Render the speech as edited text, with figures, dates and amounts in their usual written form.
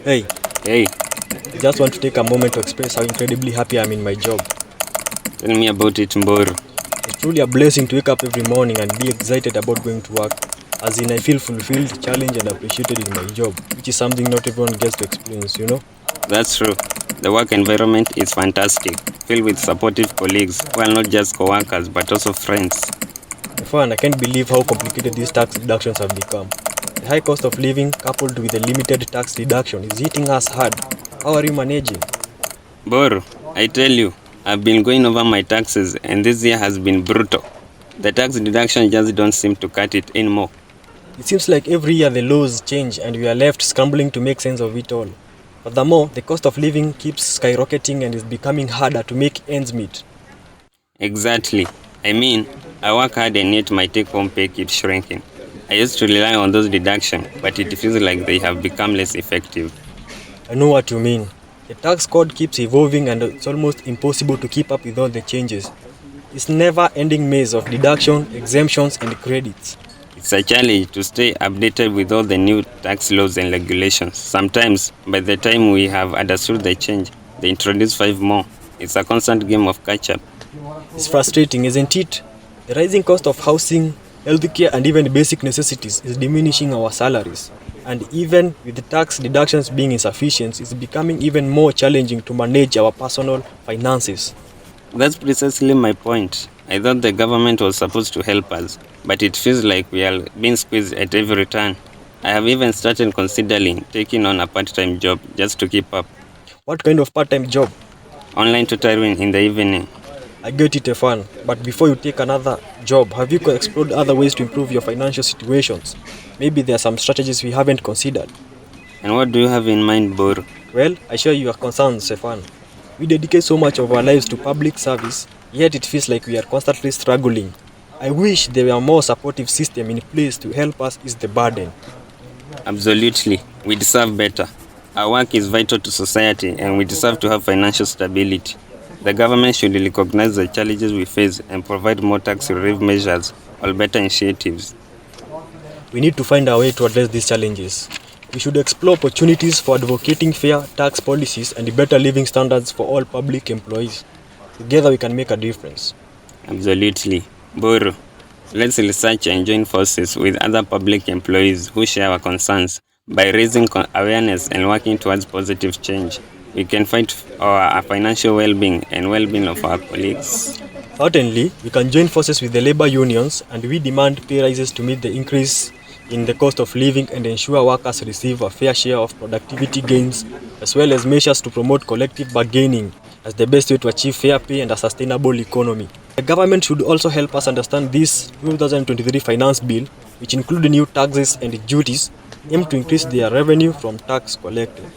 Hey, Hey, I just want to take a moment to express how incredibly happy I am in my job. tell me about it, Mburu. It's truly a blessing to wake up every morning and be excited about going to work. As in, I feel fulfilled, challenged, and appreciated in my job, which is something not everyone gets to experience. That's true. The work environment is fantastic, filled with supportive colleagues who are not just co-workers but also friends. Ephan, I can't believe how complicated these tax deductions have become. The high cost of living, coupled with the limited tax deduction, is hitting us hard. How are you managing? Mburu, I tell you, I've been going over my taxes and this year has been brutal. The tax deduction just don't seem to cut it anymore. It seems like every year the laws change and we are left scrambling to make sense of it all. Furthermore, the cost of living keeps skyrocketing and is becoming harder to make ends meet. Exactly. I mean, I work hard and yet my take-home pay keeps shrinking. I used to rely on those deductions, but it feels like they have become less effective. I know what you mean. The tax code keeps evolving and it's almost impossible to keep up with all the changes. It's never-ending maze of deduction, exemptions, and credits. It's a challenge to stay updated with all the new tax laws and regulations. Sometimes, by the time we have understood the change, they introduce 5 more. It's a constant game of catch-up. It's frustrating, isn't it? The rising cost of housing, healthcare, and even basic necessities is diminishing our salaries. And even with the tax deductions being insufficient, it's becoming even more challenging to manage our personal finances. That's precisely my point. I thought the government was supposed to help us, but it feels like we are being squeezed at every turn. I have even started considering taking on a part-time job just to keep up. What kind of part-time job? Online tutoring in the evening. I get it, Ephan, but before you take another job, have you explored other ways to improve your financial situations? Maybe there are some strategies we haven't considered. And what do you have in mind, Mburu? Well, I share your concerns, Ephan. We dedicate so much of our lives to public service, yet it feels like we are constantly struggling. I wish there were more supportive systems in place to help us ease the burden. Absolutely. We deserve better. Our work is vital to society and we deserve to have financial stability. The government should recognize the challenges we face and provide more tax relief measures or better initiatives. We need to find a way to address these challenges. We should explore opportunities for advocating fair tax policies and better living standards for all public employees. Together we can make a difference. Absolutely. Mburu, let's research and join forces with other public employees who share our concerns. By raising awareness and working towards positive change, we can fight for our financial well-being and well-being of our colleagues. Certainly, we can join forces with the labor unions and we demand pay rises to meet the increase in the cost of living and ensure workers receive a fair share of productivity gains, as well as measures to promote collective bargaining as the best way to achieve fair pay and a sustainable economy. The government should also help us understand this 2023 finance bill, which include new taxes and duties aimed to increase their revenue from tax collected.